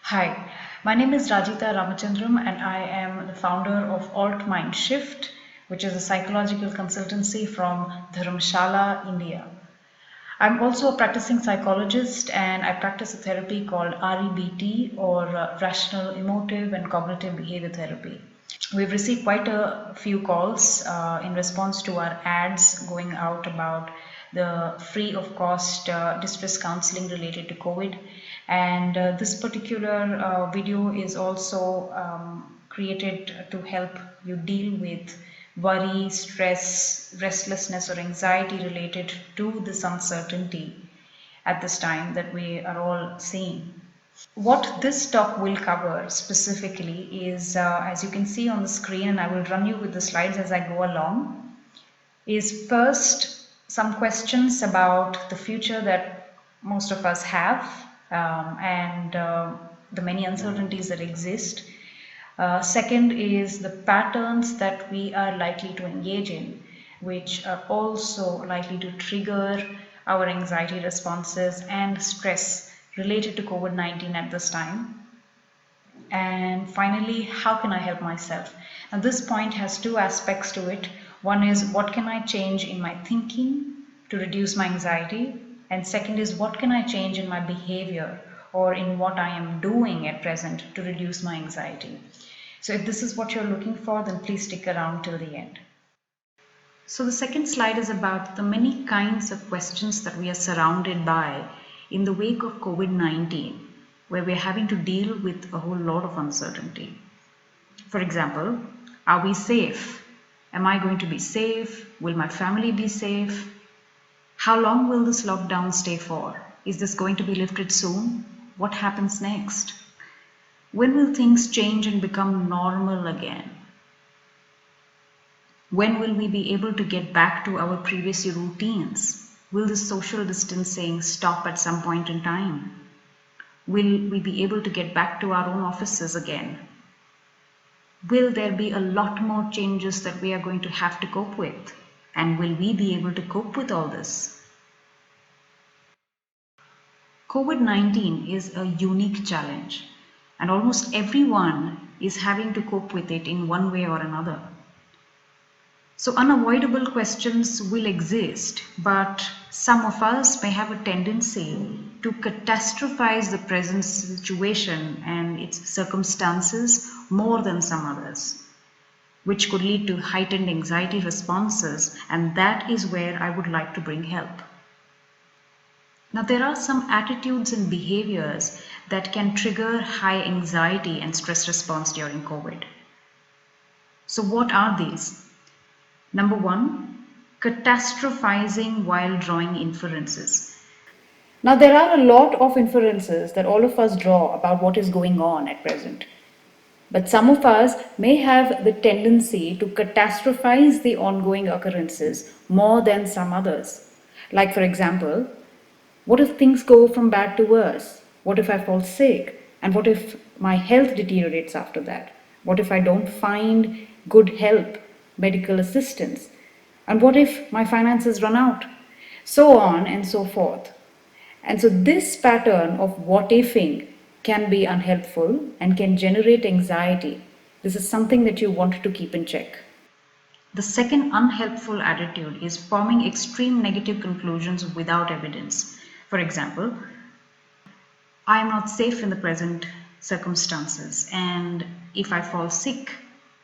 Hi, my name is Rajita Ramachandram and I am the founder of Alt Mind Shift, which is a psychological consultancy from Dharamshala, India. I'm also a practicing psychologist and I practice a therapy called REBT or Rational Emotive and Cognitive Behavior Therapy. We've received quite a few calls in response to our ads going out about the free of cost distress counseling related to COVID. And this particular video is also created to help you deal with worry, stress, restlessness, or anxiety related to this uncertainty at this time that we are all seeing. What this talk will cover specifically is, as you can see on the screen, and I will run you with the slides as I go along, is first some questions about the future that most of us have and the many uncertainties that exist. Second is the patterns that we are likely to engage in, which are also likely to trigger our anxiety responses and stress related to COVID-19 at this time. And finally, how can I help myself? Now, this point has two aspects to it. One is what can I change in my thinking to reduce my anxiety? And second is what can I change in my behavior or in what I am doing at present to reduce my anxiety? So, if this is what you're looking for, then please stick around till the end. So, the second slide is about the many kinds of questions that we are surrounded by in the wake of COVID-19, where we're having to deal with a whole lot of uncertainty. For example, are we safe? Am I going to be safe? Will my family be safe? How long will this lockdown stay for? Is this going to be lifted soon? What happens next? When will things change and become normal again? When will we be able to get back to our previous routines? Will the social distancing stop at some point in time? Will we be able to get back to our own offices again? Will there be a lot more changes that we are going to have to cope with? And will we be able to cope with all this? COVID-19 is a unique challenge, and almost everyone is having to cope with it in one way or another. So unavoidable questions will exist, but some of us may have a tendency to catastrophize the present situation and its circumstances more than some others, which could lead to heightened anxiety responses, and that is where I would like to bring help. Now, there are some attitudes and behaviors that can trigger high anxiety and stress response during COVID. So, what are these? Number one, catastrophizing while drawing inferences. Now, there are a lot of inferences that all of us draw about what is going on at present. But some of us may have the tendency to catastrophize the ongoing occurrences more than some others. Like, for example, what if things go from bad to worse? What if I fall sick? And what if my health deteriorates after that? What if I don't find good help, medical assistance? And what if my finances run out? So on and so forth. And so, this pattern of what ifing can be unhelpful and can generate anxiety. This is something that you want to keep in check. The second unhelpful attitude is forming extreme negative conclusions without evidence. For example, I am not safe in the present circumstances, and if I fall sick,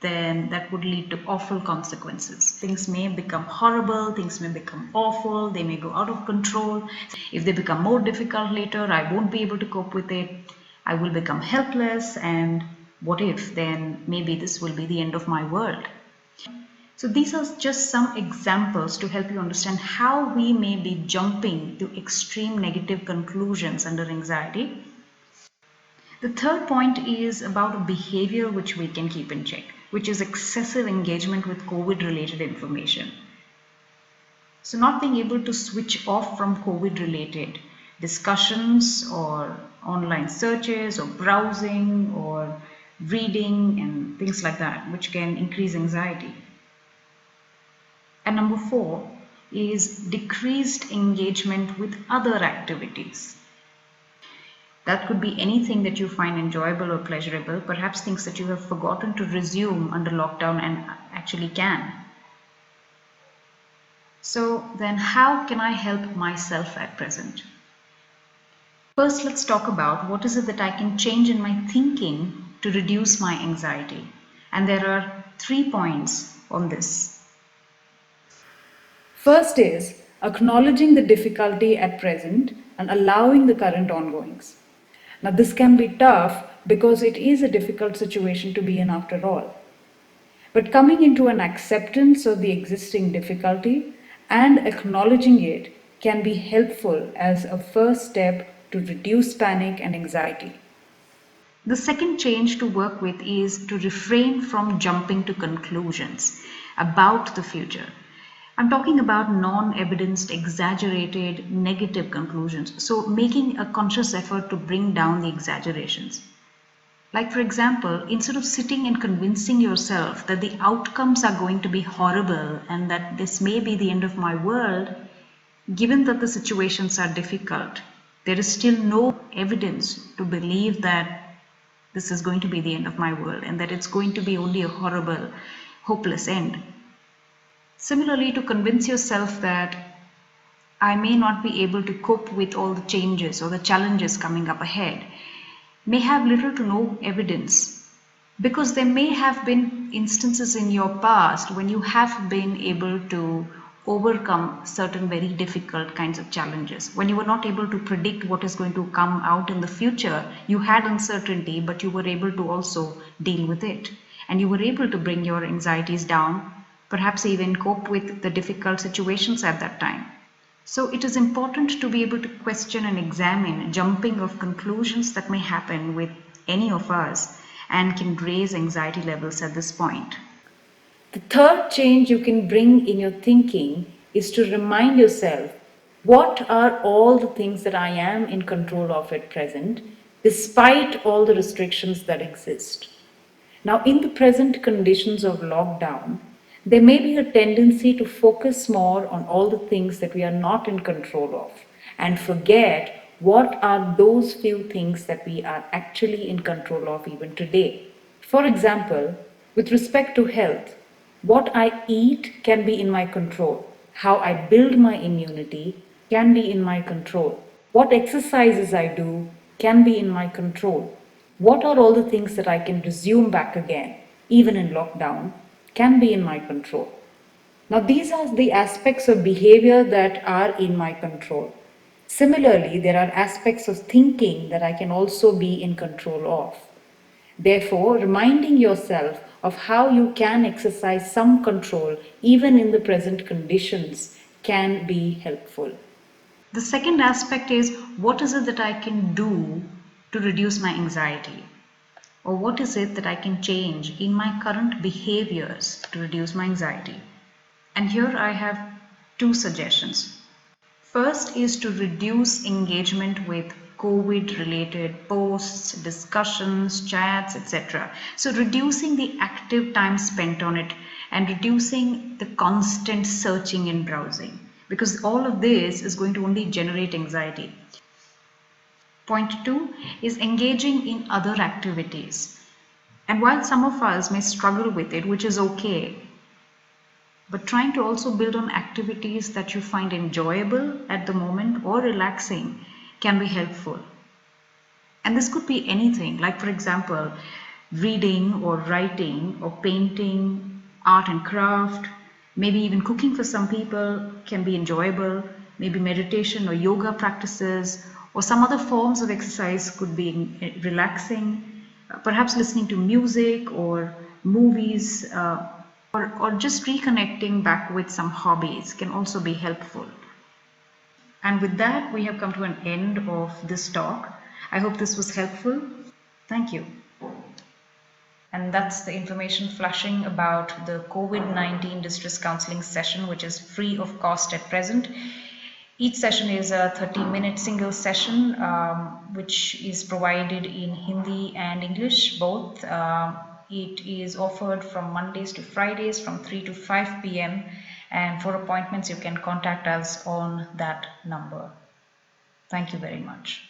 then that would lead to awful consequences. Things may become horrible, things may become awful, they may go out of control. If they become more difficult later, I won't be able to cope with it. I will become helpless, and what if then maybe this will be the end of my world? So these are just some examples to help you understand how we may be jumping to extreme negative conclusions under anxiety. The third point is about behavior which we can keep in check, which is excessive engagement with COVID related information. So not being able to switch off from COVID related discussions or online searches or browsing or reading and things like that, which can increase anxiety. And number four is decreased engagement with other activities. That could be anything that you find enjoyable or pleasurable, perhaps things that you have forgotten to resume under lockdown and actually can. So then how can I help myself at present? First, let's talk about what is it that I can change in my thinking to reduce my anxiety. And there are 3 points on this. First is acknowledging the difficulty at present and allowing the current ongoings. Now, this can be tough because it is a difficult situation to be in after all. But coming into an acceptance of the existing difficulty and acknowledging it can be helpful as a first step to reduce panic and anxiety. The second change to work with is to refrain from jumping to conclusions about the future. I'm talking about non-evidenced, exaggerated, negative conclusions. So making a conscious effort to bring down the exaggerations. Like, for example, instead of sitting and convincing yourself that the outcomes are going to be horrible and that this may be the end of my world, given that the situations are difficult, there is still no evidence to believe that this is going to be the end of my world and that it's going to be only a horrible, hopeless end. Similarly, to convince yourself that I may not be able to cope with all the changes or the challenges coming up ahead may have little to no evidence, because there may have been instances in your past when you have been able to overcome certain very difficult kinds of challenges. When you were not able to predict what is going to come out in the future, you had uncertainty, but you were able to also deal with it. And you were able to bring your anxieties down, perhaps even cope with the difficult situations at that time. So it is important to be able to question and examine jumping of conclusions that may happen with any of us and can raise anxiety levels at this point. The third change you can bring in your thinking is to remind yourself what are all the things that I am in control of at present, despite all the restrictions that exist. Now, in the present conditions of lockdown, there may be a tendency to focus more on all the things that we are not in control of and forget what are those few things that we are actually in control of even today. For example, with respect to health, what I eat can be in my control. How I build my immunity can be in my control. What exercises I do can be in my control. What are all the things that I can resume back again, even in lockdown, can be in my control. Now, these are the aspects of behavior that are in my control. Similarly, there are aspects of thinking that I can also be in control of. Therefore, reminding yourself of how you can exercise some control even in the present conditions can be helpful. The second aspect is, what is it that I can do to reduce my anxiety? Or what is it that I can change in my current behaviors to reduce my anxiety? And here I have 2 suggestions. First is to reduce engagement with COVID related posts, discussions, chats, etc. So reducing the active time spent on it and reducing the constant searching and browsing, because all of this is going to only generate anxiety. Point 2 is engaging in other activities. And while some of us may struggle with it, which is okay, but trying to also build on activities that you find enjoyable at the moment or relaxing can be helpful. And this could be anything, like, for example, reading or writing or painting, art and craft, maybe even cooking for some people can be enjoyable, maybe meditation or yoga practices, or some other forms of exercise could be relaxing, perhaps listening to music or movies. Or just reconnecting back with some hobbies can also be helpful. And with that, we have come to an end of this talk. I hope this was helpful. Thank you. And that's the information flashing about the COVID-19 distress counseling session, which is free of cost at present. Each session is a 30-minute single session, which is provided in Hindi and English both. It is offered from Mondays to Fridays from 3 to 5 p.m. And for appointments, you can contact us on that number. Thank you very much.